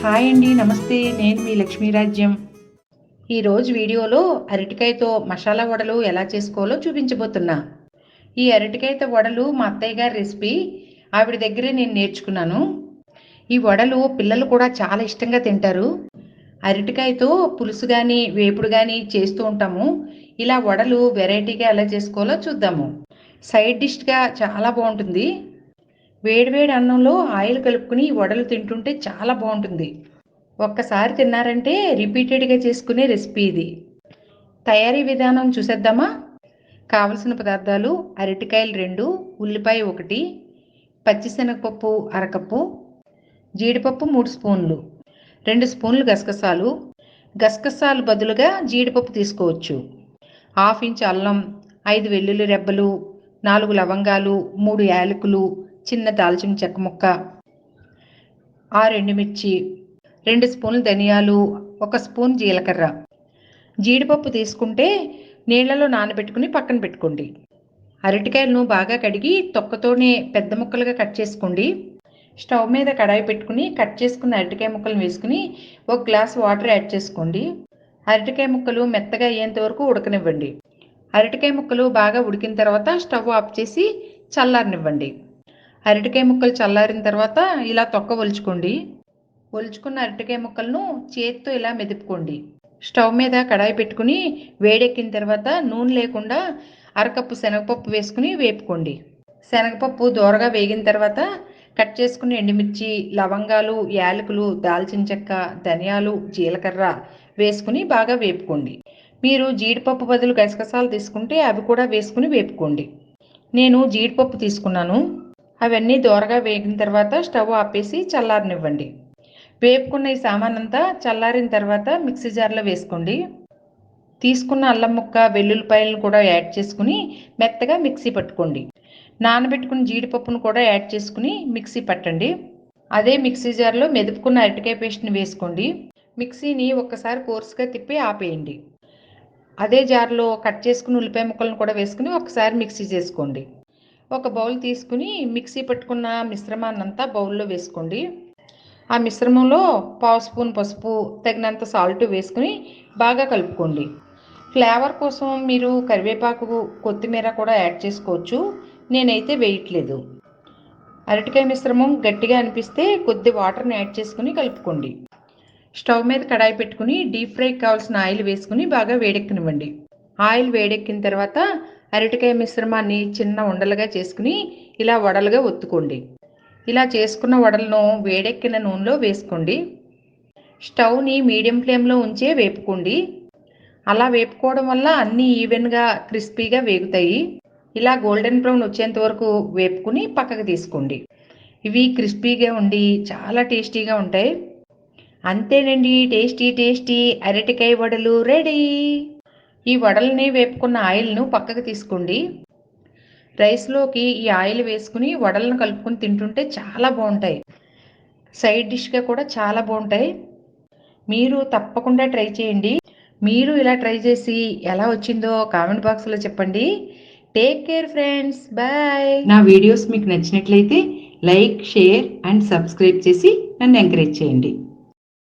Hi అండి, నమస్తే. నేను మీ లక్ష్మీరాజ్యం. ఈరోజు వీడియోలో అరటికాయతో మసాలా వడలు ఎలా చేసుకోవాలో చూపించబోతున్నా. ఈ అరటికాయతో వడలు మా అత్తయ్య గారి రెసిపీ. ఆవిడ దగ్గరే నేను నేర్చుకున్నాను. ఈ వడలు పిల్లలు కూడా చాలా ఇష్టంగా తింటారు. అరటికాయతో పులుసు కానీ వేపుడు కానీ చేస్తూ ఉంటాము. ఇలా వడలు వెరైటీగా ఎలా చేసుకోవాలో చూద్దాము. సైడ్ డిష్గా చాలా బాగుంటుంది. వేడివేడి అన్నంలో ఆయిల్ కలుపుకుని వడలు తింటుంటే చాలా బాగుంటుంది. ఒక్కసారి తిన్నారంటే రిపీటెడ్గా చేసుకునే రెసిపీ ఇది. తయారీ విధానం చూసేద్దామా? కావలసిన పదార్థాలు: అరటికాయలు 2, ఉల్లిపాయ 1, పచ్చిశనగపప్పు అరకప్పు, జీడిపప్పు 3 స్పూన్లు, 2 స్పూన్లు గసగసాలు. గసగసాలు బదులుగా జీడిపప్పు తీసుకోవచ్చు. 1/2 ఇంచ్ అల్లం, 5 వెల్లుల్లి రెబ్బలు, 4 లవంగాలు, 3 యాలకులు, చిన్న దాల్చిన చెక్క ముక్క, 6 ఎండుమిర్చి, 2 స్పూన్లు ధనియాలు, 1 స్పూన్ జీలకర్ర. జీడిపప్పు తీసుకుంటే నీళ్లలో నానబెట్టుకుని పక్కన పెట్టుకోండి. అరటికాయలను బాగా కడిగి తొక్కతోనే పెద్ద ముక్కలుగా కట్ చేసుకోండి. స్టవ్ మీద కడాయి పెట్టుకుని కట్ చేసుకున్న అరటికాయ ముక్కలను వేసుకుని 1 గ్లాస్ వాటర్ యాడ్ చేసుకోండి. అరటికాయ ముక్కలు మెత్తగా అయ్యేంత వరకు ఉడకనివ్వండి. అరటికాయ ముక్కలు బాగా ఉడికిన తర్వాత స్టవ్ ఆఫ్ చేసి చల్లారనివ్వండి. అరటికాయ ముక్కలు చల్లారిన తర్వాత ఇలా తొక్క ఒలుచుకోండి. ఒలుచుకున్న అరటికాయ ముక్కలను చేతితో ఇలా మెదుపుకోండి. స్టవ్ మీద కడాయి పెట్టుకుని వేడెక్కిన తర్వాత నూనె లేకుండా అరకప్పు శనగపప్పు వేసుకుని వేపుకోండి. శనగపప్పు దోరగా వేగిన తర్వాత కట్ చేసుకుని ఎండుమిర్చి, లవంగాలు, యాలకులు, దాల్చిన చెక్క, ధనియాలు, జీలకర్ర వేసుకుని బాగా వేపుకోండి. మీరు జీడిపప్పు బదులు గసగసాలు తీసుకుంటే అవి కూడా వేసుకుని వేపుకోండి. నేను జీడిపప్పు తీసుకున్నాను. అవన్నీ దోరగా వేగిన తర్వాత స్టవ్ ఆపేసి చల్లారనివ్వండి. వేపుకున్న ఈ సామానంతా చల్లారిన తర్వాత మిక్సీ జార్లో వేసుకోండి. తీసుకున్న అల్లం ముక్క, వెల్లుల్లిపాయలను కూడా యాడ్ చేసుకుని మెత్తగా మిక్సీ పట్టుకోండి. నానబెట్టుకున్న జీడిపప్పును కూడా యాడ్ చేసుకుని మిక్సీ పట్టండి. అదే మిక్సీ జార్లో మెదుపుకున్న అరటికాయ పేస్ట్ని వేసుకోండి. మిక్సీని ఒక్కసారి కోర్సుగా తిప్పి ఆపేయండి. అదే జార్లో కట్ చేసుకున్న ఉల్లిపాయ ముక్కలను కూడా వేసుకుని ఒకసారి మిక్సీ చేసుకోండి. ఒక బౌల్ తీసుకుని మిక్సీ పట్టుకున్న మిశ్రమాన్నంతా బౌల్లో వేసుకోండి. ఆ మిశ్రమంలో 1/2 స్పూన్ పసుపు, తగినంత సాల్ట్ వేసుకుని బాగా కలుపుకోండి. ఫ్లేవర్ కోసం మీరు కరివేపాకు, కొత్తిమీర కూడా యాడ్ చేసుకోవచ్చు. నేనైతే వేయట్లేదు. అరటికాయ మిశ్రమం గట్టిగా అనిపిస్తే కొద్ది వాటర్ని యాడ్ చేసుకుని కలుపుకోండి. స్టవ్ మీద కడాయి పెట్టుకుని డీప్ ఫ్రైకి కావాల్సిన ఆయిల్ వేసుకుని బాగా వేడెక్కనివ్వండి. ఆయిల్ వేడెక్కిన తర్వాత అరటికాయ మిశ్రమాన్ని చిన్న ఉండలుగా చేసుకుని ఇలా వడలుగా ఒత్తుకోండి. ఇలా చేసుకున్న వడలను వేడెక్కిన నూనెలో వేసుకోండి. స్టవ్ని మీడియం ఫ్లేమ్లో ఉంచే వేపుకోండి. అలా వేపుకోవడం వల్ల అన్నీ ఈవెన్గా క్రిస్పీగా వేగుతాయి. ఇలా గోల్డెన్ బ్రౌన్ వచ్చేంత వరకు వేపుకుని పక్కకు తీసుకోండి. ఇవి క్రిస్పీగా ఉండి చాలా టేస్టీగా ఉంటాయి. అంతేనండి, టేస్టీ అరటికాయ వడలు రెడీ. ఈ వడల్ని వేపుకున్న ఆయిల్ను పక్కకు తీసుకోండి. రైస్లోకి ఈ ఆయిల్ వేసుకుని వడలను కలుపుకొని తింటుంటే చాలా బాగుంటాయి. సైడ్ డిష్గా కూడా చాలా బాగుంటాయి. మీరు తప్పకుండా ట్రై చేయండి. మీరు ఇలా ట్రై చేసి ఎలా వచ్చిందో కామెంట్ బాక్స్లో చెప్పండి. Take care friends, bye. నా వీడియోస్ మీకు నచ్చినట్లయితే లైక్, షేర్ అండ్ సబ్స్క్రైబ్ చేసి నన్ను ఎంకరేజ్ చేయండి.